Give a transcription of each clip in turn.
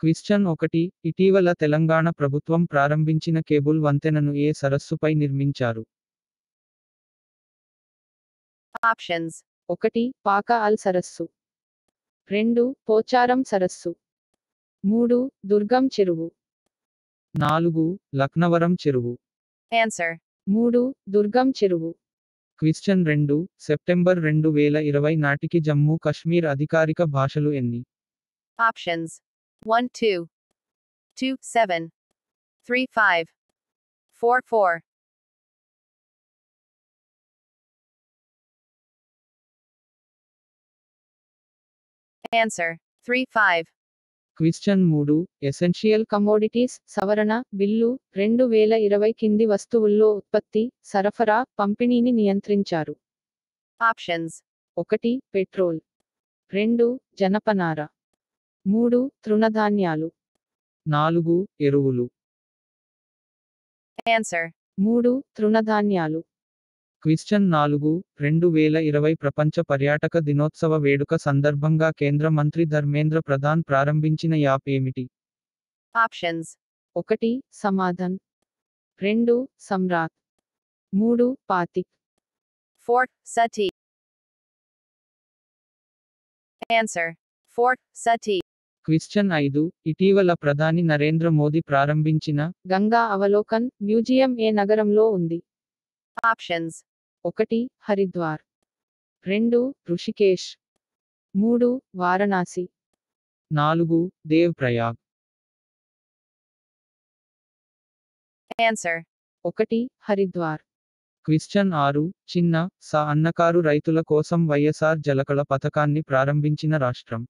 Question 1. ఇటీవల తెలంగాణ ప్రభుత్వం ప్రారంభించిన కేబుల్ వంతెనను ఏ సరస్సుపై నిర్మించారు? Options. 1. పాక అల్ సరస్సు 2. పోచారం సరస్సు 3. దుర్గం చెరువు 4. లక్నవరం చెరువు Answer. 3. దుర్గం చెరువు క్వశ్చన్ 2. సెప్టెంబర్ 2020 నాటికి జమ్మూ కశ్మీర్ అధికారిక భాషలు ఎన్ని? Options. 1 2 2 7 3 5 4 4 Answer. 3 5 question 3. Essential commodities సవరణ బిల్లు 2020 కింది వస్తువుల్లో ఉత్పత్తి, సరఫరా, పంపిణీని నియంత్రించారు. Options. 1. పెట్రోల్ 2. జనపనార 3. తృణధాన్యాలు 4. ఎరువులు Answer. 3. తృణధాన్యాలు క్వశ్చన్ 4. 2020 ప్రపంచ పర్యాటక దినోత్సవ వేడుక సందర్భంగా కేంద్ర మంత్రి ధర్మేంద్ర ప్రధాన్ ప్రారంభించిన యాప్ ఏమిటి? Options. 1. సమాధాన్ 2. సమ్రాట్ 3. పాతిక్ 4 Sati. Answer. 4 Sati. క్వశ్చన్ 5. ఇటీవల ప్రధాని నరేంద్ర మోదీ ప్రారంభించిన గంగా అవలోకన్ మ్యూజియం ఏ నగరంలో ఉంది? Options. 1. Haridwar 2. Rishikesh 3. Varanasi 4. Dev Prayag Answer. 1. Haridwar question 6. చిన్న అన్నకారు రైతుల కోసం వైఎస్ఆర్ జలకళ పథకాన్ని ప్రారంభించిన రాష్ట్రం?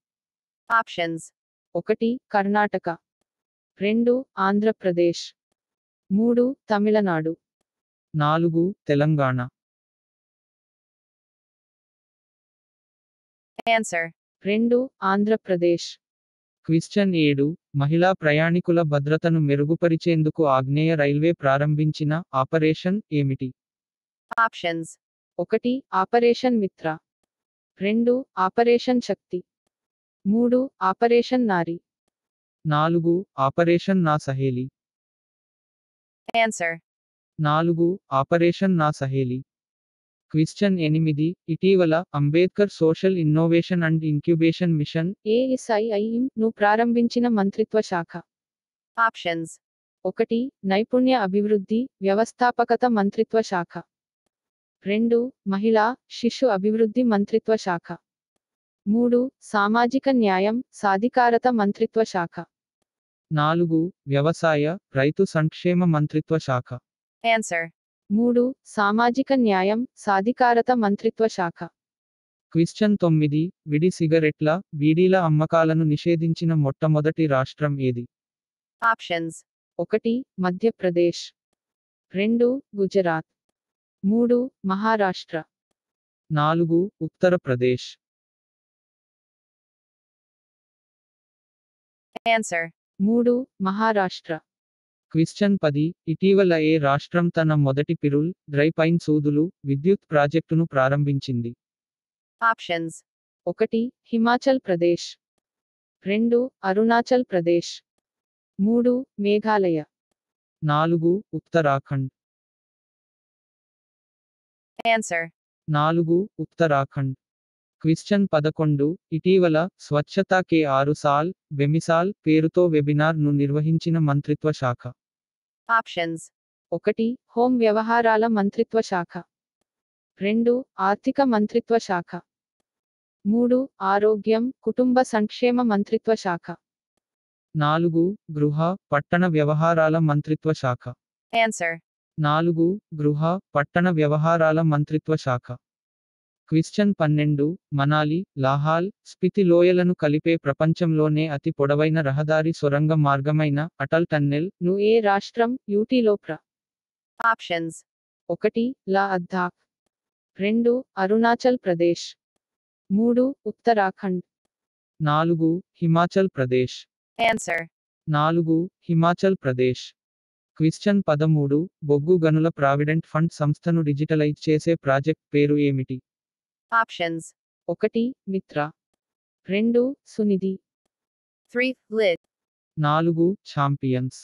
Options. 1. Karnataka 2. Andhra Pradesh 3. Tamil Nadu 4. Telangana Answer. 2. Andhra Pradesh question 7. మహిళా ప్రయాణికుల భద్రతను మెరుగుపరిచేందుకు ఆగ్నేయ రైల్వే ప్రారంభించిన ఆపరేషన్ ఏమిటి? Options. 1. ఆపరేషన్ మిత్ర 2. ఆపరేషన్ శక్తి 3. ఆపరేషన్ నారి 4. ఆపరేషన్ నా సహేలి Answer. 4. ఆపరేషన్ నా సహేలి క్వశ్చన్ 8. ఇటీవల Ambedkar social innovation and incubation mission ASIIM ను ప్రారంభించిన మంత్రిత్వ శాఖ? Options. 1. నైపుణ్య అభివృద్ధి, వ్యవస్థాపకత మంత్రిత్వ శాఖ 2. మహిళా, శిశు అభివృద్ధి మంత్రిత్వ శాఖ 3. సామాజిక న్యాయం, సాధికారత మంత్రిత్వ శాఖ 4. వ్యవసాయ, రైతు సంక్షేమ మంత్రిత్వ శాఖ Answer. 3. సామాజిక న్యాయం, సాధికారత మంత్రిత్వ శాఖ క్వశ్చన్ 9. విడి సిగరెట్ల, బీడీల అమ్మకాలను నిషేధించిన మొట్టమొదటి రాష్ట్రం ఏది? Options. 1. Madhya Pradesh 2. Gujarat 3. Maharashtra 4. Uttar Pradesh Answer. 3. Maharashtra question 10. ఇటీవల ఏ రాష్ట్రం తన మొదటి పిరుల్, డ్రై పైన్ సూదులు, విద్యుత్ ప్రాజెక్టును ప్రారంభించింది? Options. 1. Himachal Pradesh 2. Arunachal Pradesh 3. Meghalaya 4. Uttarakhand Answer. 4. Uttarakhand question 11. ఇటీవల స్వచ్ఛతా కే 6 సాల్, బెమిసాల్ పేరుతో వెబినార్ ను నిర్వహించిన మంత్రిత్వ శాఖ? Options. 1. హోం వ్యవహారాల మంత్రిత్వ శాఖ 2. ఆర్థిక మంత్రిత్వ శాఖ 3. ఆరోగ్యం, కుటుంబ సంక్షేమ మంత్రిత్వ శాఖ 4. గృహ, పట్టణ వ్యవహారాల మంత్రిత్వ శాఖ Answer. 4. గృహ, పట్టణ వ్యవహారాల మంత్రిత్వ శాఖ క్వశ్చన్ 12. మనాలి, లాహాల్, స్పితి లోయలను కలిపే ప్రపంచంలోనే అతి పొడవైన రహదారి సొరంగ మార్గమైన అటల్ టన్నెల్ ను ఏ రాష్ట్రం యూటీలో Options. 1. Ladakh 2. Arunachal Pradesh 3. Uttarakhand 4. Himachal Pradesh Answer. 4. Himachal Pradesh question 13. బొగ్గు గనుల ప్రావిడెంట్ ఫండ్ సంస్థను డిజిటలైజ్ చేసే ప్రాజెక్ట్ పేరు ఏమిటి? Options. 1. మిత్ర 2. Sunidhi 3. Lit. 4 champions.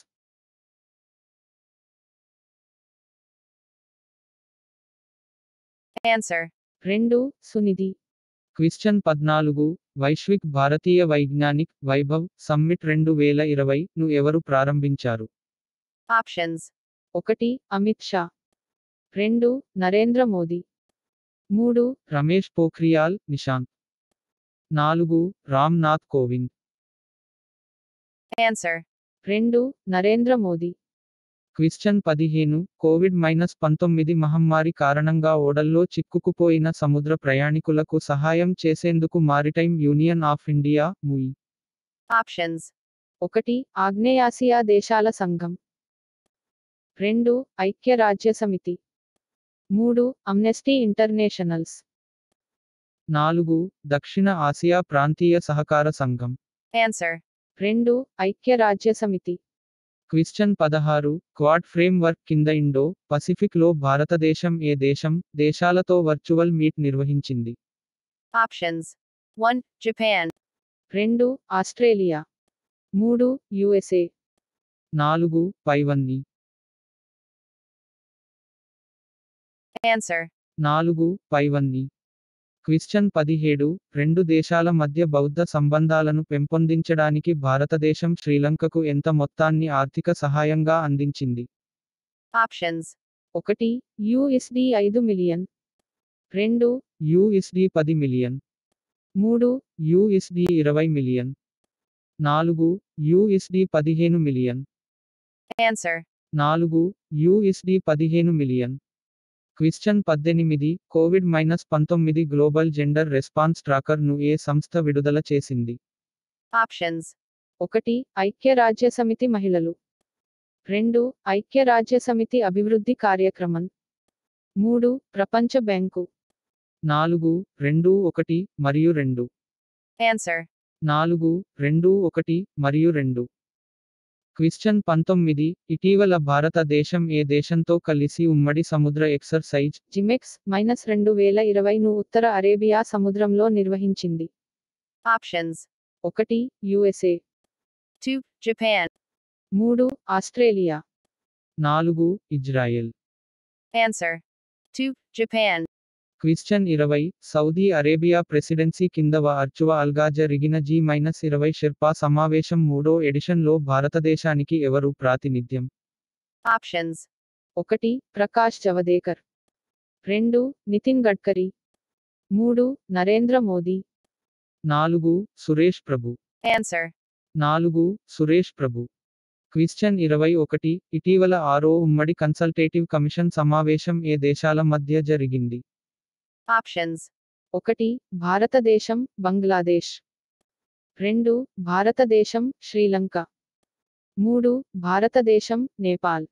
Answer. 2 Sunidhi. Question 14 వైశ్విక్ భారతీయ వైజ్ఞానిక్ వైభవ్ సమ్మిట్ 2020 ను ఎవరు ప్రారంభించారు? Options. 1 Amit Shah. 2 Narendra Modi. 3 Ramesh Pokhriyal Nishank. 4 Ram Nath Kovind. Answer. 2 Narendra Modi. Question 15 కోవిడ్-19 మహమ్మారి కారణంగా ఓడల్లో చిక్కుకుపోయిన సముద్ర ప్రయాణికులకు సహాయం చేసేందుకు మారిటైమ్ యూనియన్ ఆఫ్ ఇండియా ముయి. Options. 1 ఆగ్నేయాసియా దేశాల సంఘం. 2 ఐక్యరాజ్యసమితి. 3 అమ్నెస్టీ ఇంటర్నేషనల్స్. 4 దక్షిణ ఆసియా ప్రాంతీయ సహకార సంఘం. Answer. 2 ఐక్యరాజ్యసమితి. క్వశ్చన్ 16 క్వాడ్ ఫ్రేమ్ వర్క్ కింద ఇండో పసిఫిక్ లో భారతదేశం ఏ దేశాలతో వర్చువల్ మీట్ నిర్వహించింది? Options. 1 Japan. 2 ఆస్ట్రేలియా. 3 యుఎస్ఏ. 4 పైవన్నీ. Answer. 4 పైవన్నీ. క్వశ్చన్ 17 రెండు దేశాల మధ్య బౌద్ధ సంబంధాలను పెంపొందించడానికి భారతదేశం శ్రీలంకకు ఎంత మొత్తాన్ని ఆర్థిక సహాయంగా అందించింది? Options. 1 USD 5 million. 2 USD 10 million. 3 USD 20 million. 4 USD 15 million. Answer. 4 USD 15 million. Question 18 COVID-19 global gender response tracker ను ఏ సంస్థ విడుదల చేసింది? Options. 1 ఐక్యరాజ్యసమితి మహిళలు. 2 ఐక్యరాజ్యసమితి అభివృద్ధి కార్యక్రమం. 3 ప్రపంచ బ్యాంకు. 4 2 1 మరియు 2. Answer. 4 2 1 మరియు 2. క్వశ్చన్ 19 ఇటీవల భారతదేశం ఏ దేశంతో కలిసి ఉమ్మడి సముద్ర ఎక్సర్సైజ్ జిమెక్స్ -2020 ను ఉత్తర అరేబియా సముద్రంలో నిర్వహించింది? Options. 1 USA. 2 Japan. 3 Australia. 4 Israel. Answer. 2 Japan. Question 20 Saudi Arabia presidency కింద అర్చువ అల్గా జరిగిన G-20 షెర్పా సమావేశం 3వ ఎడిషన్లో భారతదేశానికి ఎవరు ప్రాతినిధ్యం? Options. 1 Prakash Javadekar. 2 Nitin Gadkari. 3 Narendra Modi. 4 Suresh Prabhu. Answer. 4 Suresh Prabhu. Question 21 ఇటీవల 6వ ఉమ్మడి కన్సల్టేటివ్ కమిషన్ సమావేశం ఏ దేశాల మధ్య జరిగింది? Options. 1 భారతదేశం బంగ్లాదేశ్. 2 భారతదేశం శ్రీలంక. 3 భారతదేశం నేపాల్.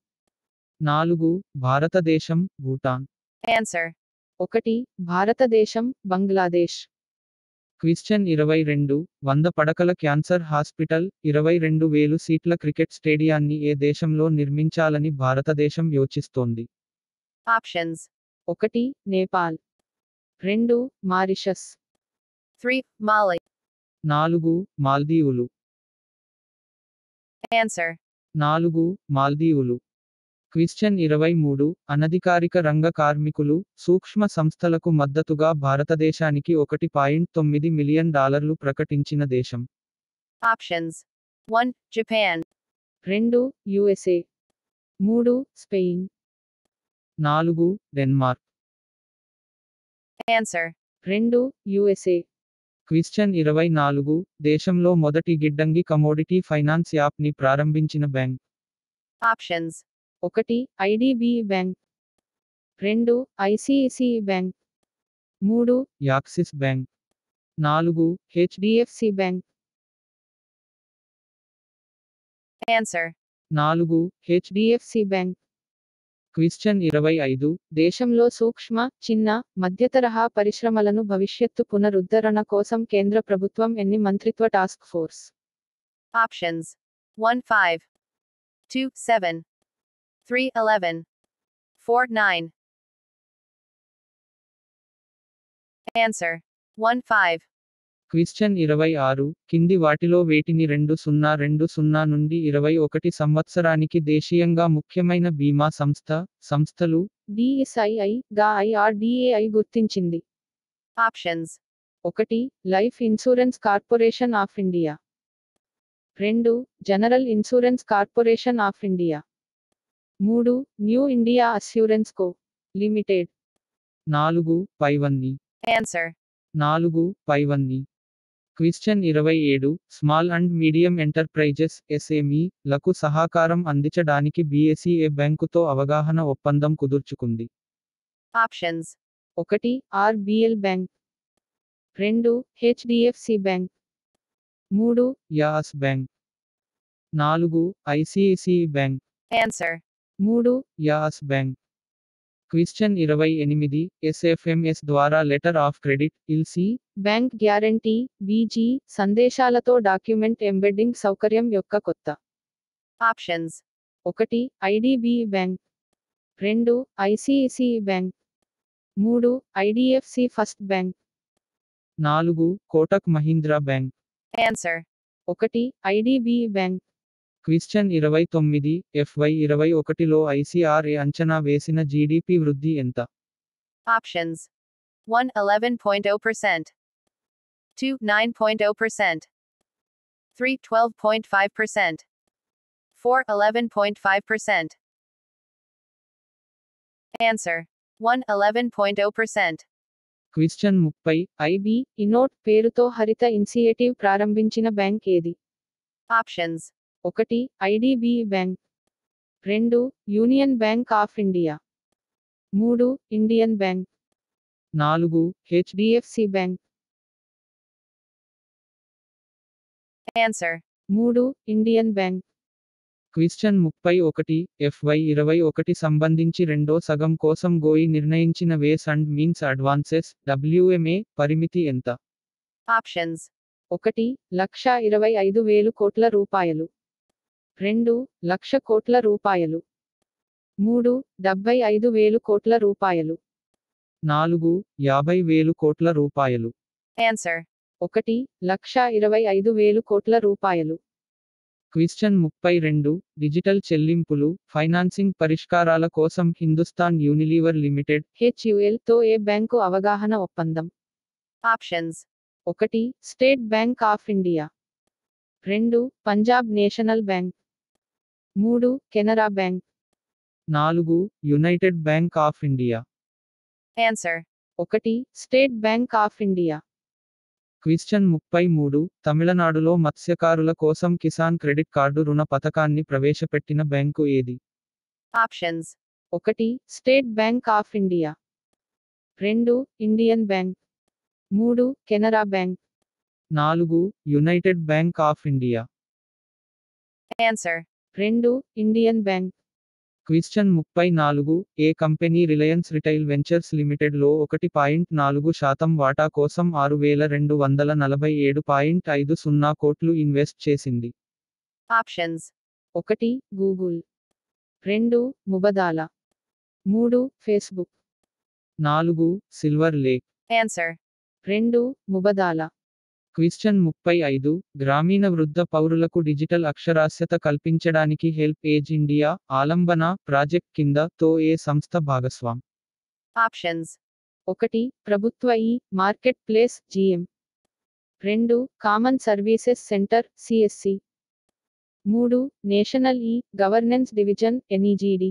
4 భారతదేశం భూటాన్. Answer. 1 భారతదేశం బంగ్లాదేశ్. క్వశ్చన్ 22 100 పడకల క్యాన్సర్ హాస్పిటల్ 22,000 సీట్ల క్రికెట్ స్టేడియాన్ని ఏ దేశంలో నిర్మించాలని భారతదేశం యోచిస్తోంది? Options. 1 నేపాల్. 2 మారిషస్. 3 Mali. 4 మాల్దీవులు. Answer. 4 మాల్దీవులు. క్వశ్చన్ 23 అనధికారిక రంగ కార్మికులు సూక్ష్మ సంస్థలకు మద్దతుగా భారతదేశానికి $1.9 మిలియన్ ప్రకటించిన దేశం? Options. 1 Japan. 2 USA. 3 Spain. 4 Denmark. Answer. 2 USA. Question 24 దేశంలో మొదటి గిడ్డంగి కమోడిటీ ఫైనాన్స్ యాప్ ని ప్రారంభించిన bank? Options. 1 IDBI bank. 2 ICICI bank. 3 axis bank. 4 HDFC bank. Answer. 4 HDFC bank. Question 25 దేశంలో సూక్ష్మ, చిన్న, మధ్యతరహా పరిశ్రమలను భవిష్యత్తు పునరుద్ధరణ కోసం కేంద్ర ప్రభుత్వం ఎన్ని మంత్రిత్వ task force? Options. 1 5. 2 7. 3 11. 4 9. Answer. 1 5. Question 26 కింది వాటిలో వేటిని 2020 నుండి 21 సంవత్సరానికి దేశీయంగా ముఖ్యమైన బీమా సంస్థలు DSII గా IRDAI గుర్తించింది. Options. 1. Life insurance corporation of India. 2. General insurance corporation of India. 3. New India assurance co. Limited. 4 పైవన్నీ. Answer. 4 పైవన్నీ. Question 27 small and medium enterprises SME లకు సహకారం అందించడానికి BSE బ్యాంకుతో అవగాహన ఒప్పందం కుదుర్చుకుంది. Options. 1. RBL bank. 2. HDFC bank. 3. Yes bank. 4 ICICI బ్యాంక్. Answer. 3. Yes bank. Question 28 SFMS ద్వారా letter of credit LC bank guarantee BG సందేశాలతో document embedding సౌకర్యం యొక్క కొత్త. Options. 1. IDBI bank. 2. ICICI bank. 3. IDFC first bank. 4 Kotak Mahindra bank. Answer. 1. IDBI bank. Question 29 FY21లో ICRA అంచనా వేసిన GDP వృద్ధి ఎంత? Options. 1. 11.0%. 2. 9.0%. 3. 12.5%. 4. 11.5%. Answer. 1. 11.0%. Question 30 IB ఇనోట్ పేరుతో హరిత ఇనిషియేటివ్ ప్రారంభించిన బ్యాంక్ ఏది? Options. 1. IDBI bank. 2. Union bank of India. 3. Indian bank. 4 HDFC bank. Answer. 3. Indian bank. Question 31 FY21 సంబంధించి రెండో సగం కోసం గోయి నిర్ణయించిన ways and means advances WMA పరిమితి ఎంత? Options. 1. 1,25,000 కోట్ల రూపాయలు. 2. 1,00,000 కోట్ల రూపాయలు. 3. 75,000 కోట్ల రూపాయలు. 4 50,000 కోట్ల రూపాయలు. Answer. 1. 1,25,000 కోట్ల రూపాయలు. క్వశ్చన్ 32 డిజిటల్ చెల్లింపులు ఫైనాన్సింగ్ పరిష్కారాల కోసం హిందుస్థాన్ యూనిలీవర్ లిమిటెడ్ HUL తో ఏ బ్యాంకు అవగాహన ఒప్పందం? Options. 1. State bank of India. 2. Punjab national bank. 3. Canara bank. 4 United bank of India. Answer. 1. State bank of India. Question 33 తమిళనాడులో మత్స్యకారుల కోసం కిసాన్ క్రెడిట్ కార్డు రుణ పథకాన్ని ప్రవేశపెట్టిన బ్యాంకు ఏది? Options. 1. State bank of India. 2. Indian bank. 3. Canara bank. 4 United bank of India. Answer. 2. Indian bank. Question 34 A company Reliance retail ventures limited లో 1.4% వాటా కోసం 6,247.50 కోట్లు ఇన్వెస్ట్ చేసింది? Options. 1. Google. 2. Mubadala. 3. Facebook. 4 Silver Lake. Answer. 2. Mubadala. Question 35 గ్రామీణ వృద్ధ పౌరులకు digital అక్షరాస్యత కల్పించడానికి HelpAge India Alambana project కింద తో ఏ సంస్థ భాగస్వామ్? Options. 1. ప్రభుత్వ market place GM. 2. Common services centre CSC. 3. National governance division NEGD.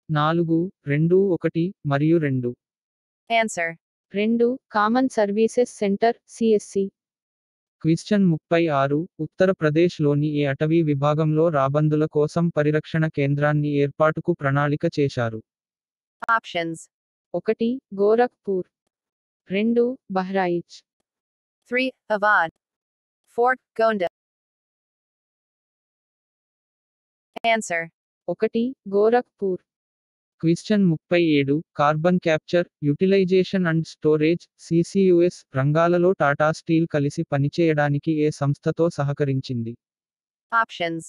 4 2 1 మరియు 2. Answer. 2. Common services centre CSC. Question 36 ఉత్తరప్రదేశ్లోని ఏ అటవీ విభాగంలో రాబందుల కోసం పరిరక్షణ కేంద్రాన్ని ఏర్పాటుకు ప్రణాళిక చేశారు? Options. 1. Gorakhpur. 2. Bahraich. 3. Awadh. 4. Gonda. Answer. 1. Gorakhpur. Question 37 carbon capture utilization and storage CCUS రంగాలలో టాటా స్టీల్ కలిసి పనిచేయడానికి ఏ సంస్థతో సహకరించింది? Options.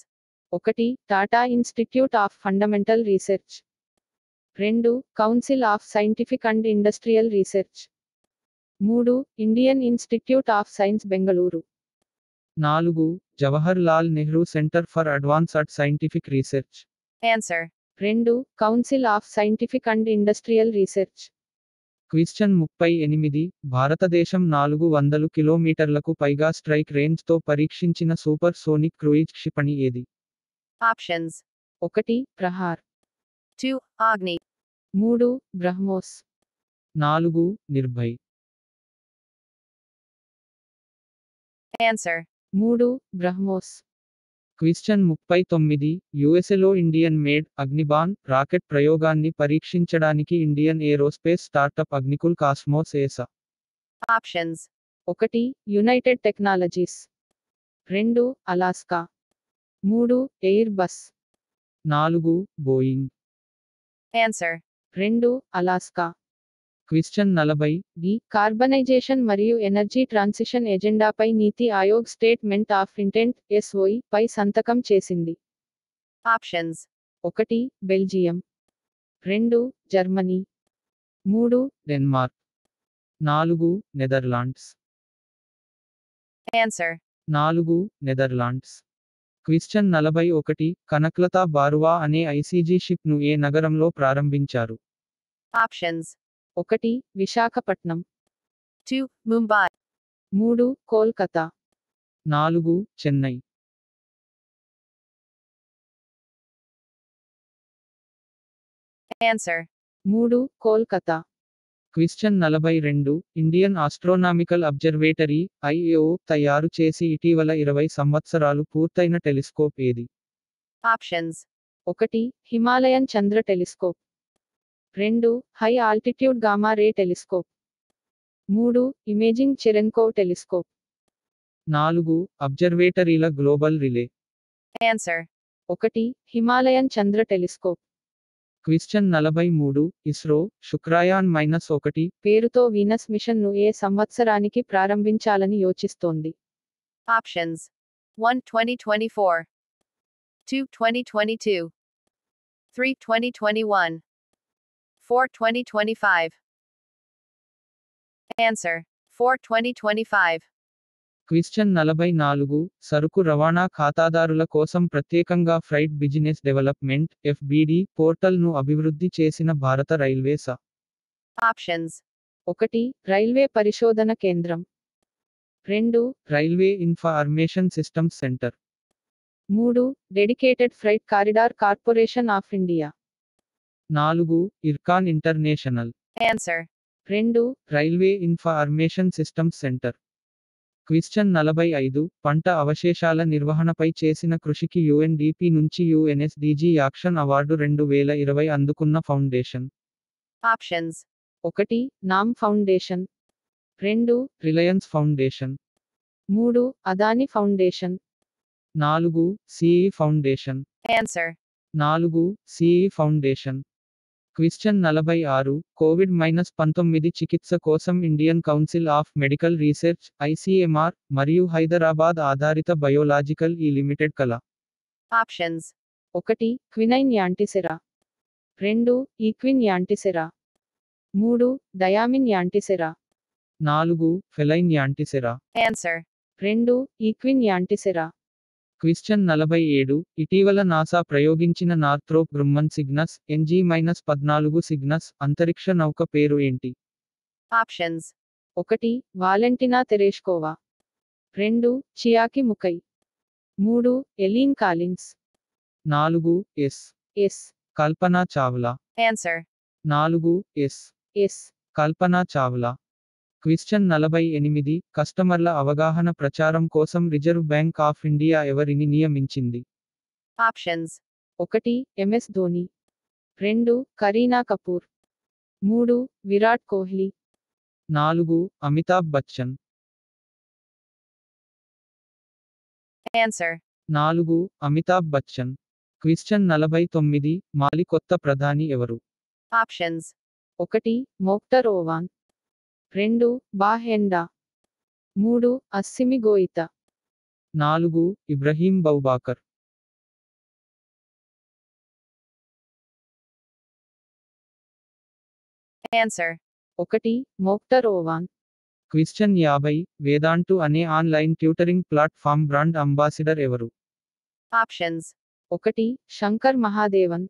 1. Tata institute of fundamental research. 2. Council of scientific and industrial research. 3 Indian institute of science Bengaluru 4 Jawahar Lal Nehru centre for advanced scientific research Answer. 2 council of scientific and industrial research question 38 భారతదేశం 400 కిలోమీటర్లకు పైగా strike రేంజ్తో పరీక్షించిన super sonic cruise క్షిపణి ఏది? Options. 1 Prahaar 2. Agni. 3 BrahMos 4 Nirbhay Answer. 3 BrahMos question 39 యుఎస్ఏలో Indian made Agnibaan rocket ప్రయోగాన్ని పరీక్షించడానికి Indian aerospace startup Agnikul Cosmos ఏసా Options. 1 United Technologies 2 Alaska 3 Airbus 4 Boeing Answer. 2 Alaska question 40 decarbonisation మరియు ఎనర్జీ ట్రాన్సిషన్ ఎజెండాపై NITI Aayog statement of intent SOE పై సంతకం చేసింది. Options. 1 Belgium 2 Germany 3 Denmark 4 Netherlands Answer. 4 Netherlands question 41 Kanaklata Barua అనే ICG షిప్ను ఏ నగరంలో ప్రారంభించారు? Options. 1 Visakhapatnam 2. Mumbai. 3 Kolkata 4 Chennai Answer. 3 Kolkata question 42 Indian astronomical observatory IAO తయారు చేసి ఇటీవల 20 సంవత్సరాలు పూర్తయిన టెలిస్కోప్ ఏది? Options. 1 Himalayan Chandra telescope 2 high altitude gamma ray telescope 3 imaging Cherenkov telescope 4 అబ్జర్వేటరీల global relay Answer. 1 Himalayan Chandra telescope question 43 ISRO Shukrayaan -1 పేరుతో వీనస్ మిషన్ను ఏ సంవత్సరానికి ప్రారంభించాలని యోచిస్తోంది? Options. 1. 2024. 2. 2022. 3. 2021. 4. 2025. Answer. 4. 2025. క్వశ్చన్ 44 సరుకు రవాణా ఖాతాదారుల కోసం ప్రత్యేకంగా ఫ్రైట్ బిజినెస్ డెవలప్మెంట్ ఎఫ్బిడి పోర్టల్ను అభివృద్ధి చేసిన భారత రైల్వేసా Options. 1 రైల్వే పరిశోధన కేంద్రం 2 railway information systems centre 3 dedicated freight corridor corporation of India 4 Ircon international Answer. 2 railway information systems centre question 45 పంట అవశేషాల నిర్వహణపై చేసిన కృషికి యుఎన్డిపి నుంచి యుఎన్ఎస్డిజి యాక్షన్ అవార్డు 2020 అందుకున్న foundation Options. 1 Naam foundation 2 Reliance foundation 3 Adani foundation 4 CE foundation Answer. 4 CE foundation question 46 కోవిడ్-19 చికిత్స కోసం Indian council of medical research ICMR మరియు హైదరాబాద్ ఆధారిత బయోలాజికల్ ఈ లిమిటెడ్ కల Options. 1 quinine antisera 2 equine antisera 3 diamine antisera 4 feline antisera Answer. 2 equine antisera question 47 ఇటీవల NASA ప్రయోగించిన నార్థ్రోప్ గ్రుమ్మన్ Cygnus NG-14 Cygnus అంతరిక్ష నౌక పేరు ఏంటి? Options. 1 Valentina Tereshkova 2 Chiaki Mukai 3 Eileen Collins 4 S S Kalpana Chawla Answer. 4 S S Kalpana Chawla question 48 కస్టమర్ల అవగాహన ప్రచారం కోసం రిజర్వ్ బ్యాంక్ ఆఫ్ ఇండియా ఎవరిని నియమించింది? Options. 1 MS Dhoni 2 Kareena Kapoor 3 Virat Kohli 4 Amitabh Bachchan Answer. 4 Amitabh Bachchan question 49 Mali కొత్త ప్రధాని ఎవరు? Options. 1 Moctar Ouane 2 Bah Ndaw 3 Assimi Goita 4 Ibrahim Boubacar Answer. 1 Moctar Ouane question 50 Vedantu అనే online tutoring platform brand ambassador ఎవరు? Options. 1 Shankar Mahadevan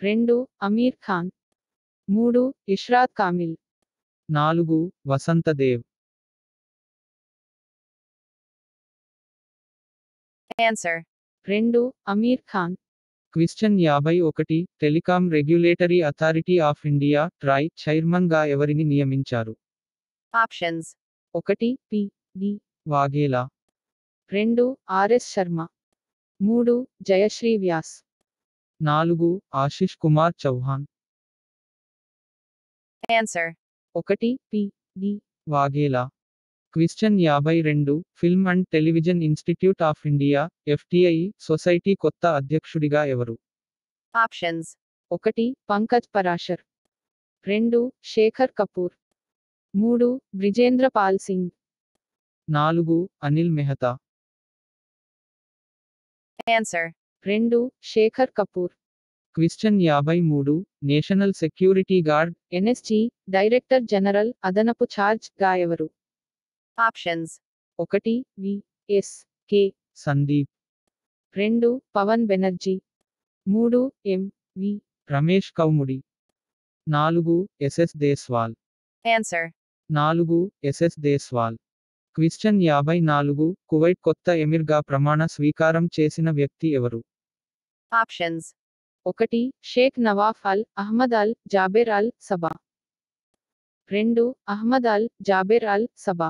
2 Aamir Khan 3 Ishrat Kamil 4 Vasantdev Answer. 2 Aamir Khan question 51 telecom regulatory authority of India TRAI chairman గా ఎవరిని నియమించారు? Options. 1 P D Vaghela 2 RS Sharma 3 Jayashree Vyas 4 Ashish Kumar Chauhan Answer. 1 P D Vaghela question 52 film and television institute of India FTII society కొత్త అధ్యక్షుడిగా ఎవరు? Options. 1 Pankaj Parashar 2 Shekhar Kapur 3 Brijendra Pal Singh 4 Anil Mehta Answer. 2 Shekhar Kapur question 53 national security guard NSG director general అదనపు charge గా ఎవరు? Options. 1 V S K Sandeep 2 Pawan Banerjee 3 M V Ramesh Kaumudi 4 SS Deswal Answer. 4 SS Deswal question 54 Kuwait కొత్త ఎమిర్గా ప్రమాణ స్వీకారం చేసిన వ్యక్తి ఎవరు? Options. 1 Sheikh Nawaf Al Ahmad Al Jaber Al Sabah 2 Ahmad Al Jaber Al Sabah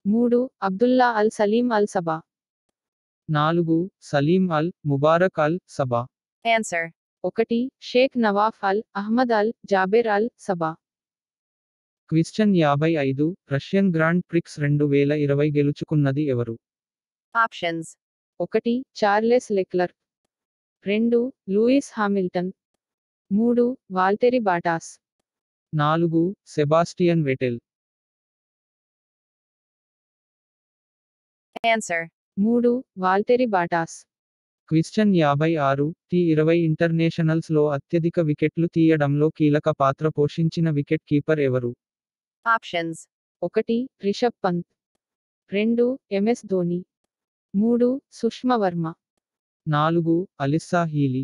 3 Abdullah Al Salem Al Sabah 4 Salem Al Mubarak Al Sabah Answer. 1 Sheikh Nawaf Al Ahmad Al Jaber Al Saba question 55 Russian grand prix 2020 గెలుచుకున్నది ఎవరు? Options. 1 Charles Leclerc 2 Lewis Hamilton 3 Valtteri Bottas 4 Sebastian Vettel Answer. 3 Valtteri Bottas question 56 T20 internationals లో అత్యధిక వికెట్లు తీయడంలో కీలక పాత్ర పోషించిన wicket keeper ఎవరు? Options. 1 Rishabh Pant 2 MS Dhoni 3 Sushma Verma 4 Alyssa Healy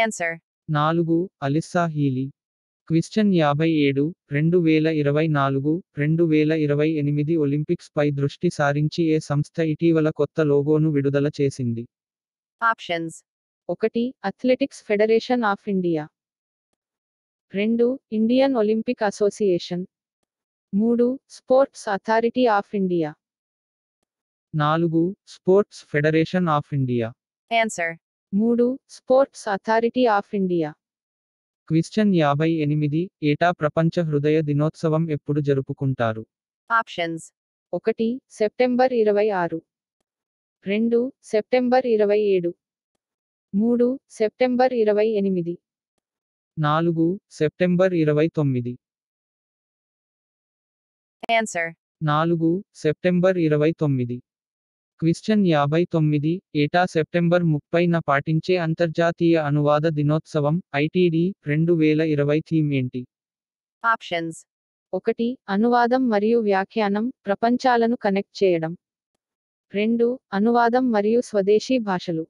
Answer. 4 Alyssa Healy question 57 2024 2028 Olympics పై దృష్టి సారించి ఏ సంస్థ ఇటీవల కొత్త లోగోను విడుదల చేసింది? Options. 1 athletics federation of India 2 Indian Olympic association 3 sports authority of India 4 sports federation of India Answer. 3 sports authority of India question 58 ఏటా ప్రపంచ హృదయ దినోత్సవం ఎప్పుడు జరుపుకుంటారు? Options. 1 September 26 2 September 27 3 September 28 4 September 29 Answer. 4 September 29 question 59 ఏటా సెప్టెంబర్ 30న పాటించే అంతర్జాతీయ అనువాద దినోత్సవం ఐటీడీ 2020 థీమ్ ఏంటి? Options. 1 అనువాదం మరియు వ్యాఖ్యానం ప్రపంచాలను కనెక్ట్ చేయడం 2 అనువాదం మరియు స్వదేశీ భాషలు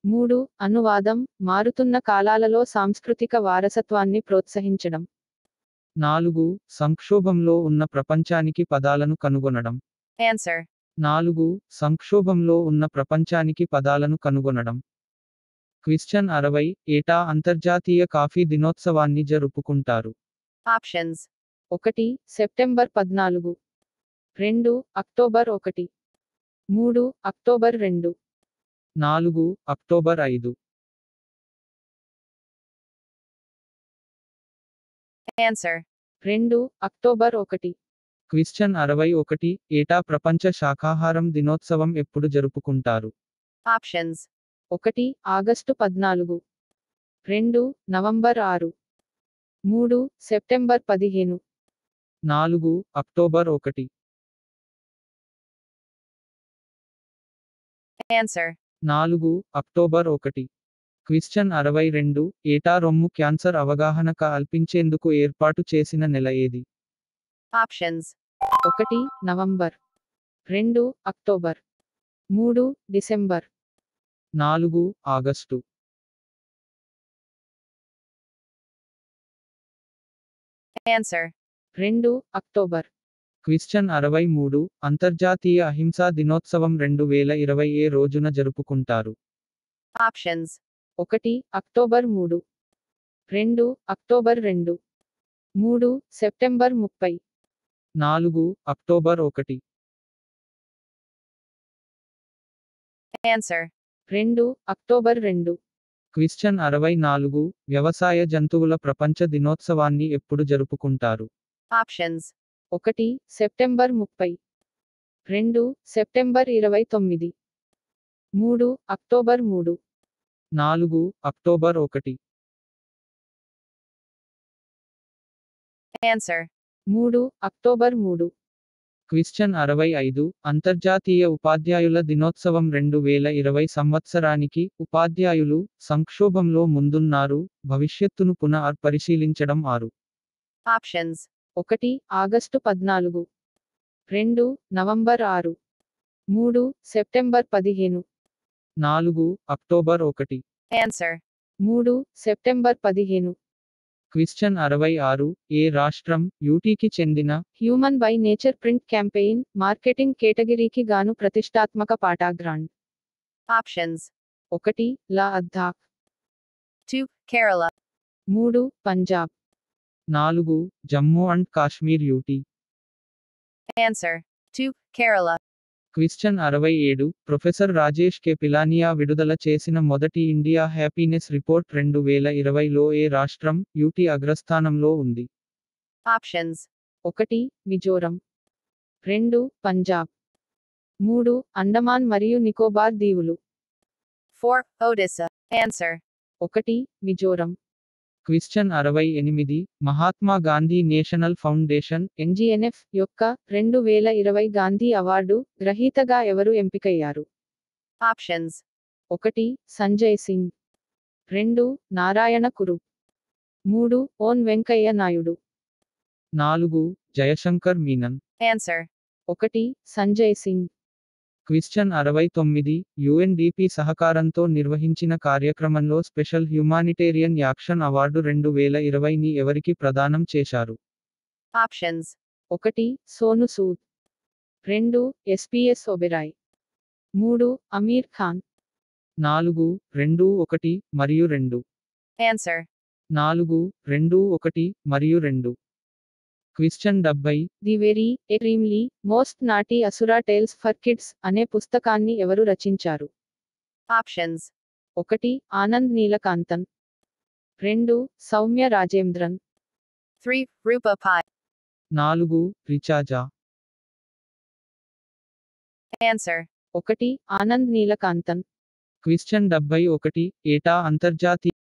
3 అనువాదం మారుతున్న కాలాలలో సాంస్కృతిక వారసత్వాన్ని ప్రోత్సహించడం 4 సంక్షోభంలో ఉన్న ప్రపంచానికి పదాలను కనుగొనడం Answer. 4 సంక్షోభంలో ఉన్న ప్రపంచానికి పదాలను కనుగొనడం క్వశ్చన్ 60 ఏటా అంతర్జాతీయ కాఫీ దినోత్సవాన్ని జరుపుకుంటారు? Options. 1 September 14 2 October 1 3 October 2 4 October 5 Answer. 2 October 1 question 61 ఏటా ప్రపంచ శాకాహారం దినోత్సవం ఎప్పుడు జరుపుకుంటారు? Options. 1 August 14 2 November 6 3 September 15 4 October 1 Answer. 4 October 1 క్విశ్చన్ 62 ఏటా రొమ్ము క్యాన్సర్ అవగాహన కల్పించేందుకు ఏర్పాటు చేసిన నెల ఏది? Options. 1 November 2 October 3 December 4 August Answer. 2 October క్విశ్చన్ 63 అంతర్జాతీయ అహింసా దినోత్సవం 2020 ఏ రోజున జరుపుకుంటారు? Options. 1 October 3 2 October 2 3 September 30 4 October 1 Answer. 2 October 2 క్విశ్చన్ 64 వ్యవసాయ జంతువుల ప్రపంచ దినోత్సవాన్ని ఎప్పుడు జరుపుకుంటారు? Options. 1 September 30 2 September 29 3 October 3 4 October 1 Answer. 3 October 3 క్విశ్చన్ 65 అంతర్జాతీయ ఉపాధ్యాయుల దినోత్సవం 2020 సంవత్సరానికి ఉపాధ్యాయులు సంక్షోభంలో ముందున్నారు భవిష్యత్తును పరిశీలించడం 6 Options. 1 August 14 2 November 6 3 September 15 4 October 1 Answer. 3 September 15 క్విశ్చన్ 66 ఏ రాష్ట్రం యూటీకి చెందిన human by nature print campaign marketing కేటగిరీకి గాను ప్రతిష్టాత్మక PATA grand Options. 1 Ladakh 2 Kerala. 3 Punjab 4 Jammu and Kashmir UT Answer. 2 Kerala. Question 67 professor Rajesh K Pilania విడుదల చేసిన మొదటి ఇండియా హ్యాపీనెస్ రిపోర్ట్ 2020లో ఏ రాష్ట్రం యూటీ అగ్రస్థానంలో ఉంది? Options. 1 మిజోరం 2 పంజాబ్ 3 అండమాన్ మరియు నికోబార్ దీవులు 4 Odisha. Answer. 1 Mizoram question 68 Mahatma Gandhi national foundation NGNF యొక్క 2020 గాంధీ అవార్డు గ్రహీతగా ఎవరు ఎంపికయ్యారు? Options. 1 సంజయ్ సింగ్ 2 నారాయణ కురు 3 ఓన్ Venkaiah Naidu 4 Jayashankar Menon Answer. 1 Sanjay Singh question 69 UNDP సహకారంతో నిర్వహించిన కార్యక్రమంలో స్పెషల్ హ్యుమానిటేరియన్ యాక్షన్ అవార్డు 2020ని ఎవరికి ప్రదానం చేశారు? Options. 1 సోను సూద్ 2 ఎస్పీఎస్ ఒబెరాయ్ 3 అమీర్ ఖాన్ 4 2 1 మరియు 2 Answer. 4 2 1 మరియు 2 question 70 the very extremely most naughty asura tales for kids అనే పుస్తకాన్ని ఎవరు రచించారు? Options. 1 Anand నీలకాంతన్ 2 Soumya Rajendran 3 Rupa Pai. 4 రిచాజా Answer. 1 Anand నీలకాంతన్ క్విశ్చన్ 71 ఏటా అంతర్జాతీయ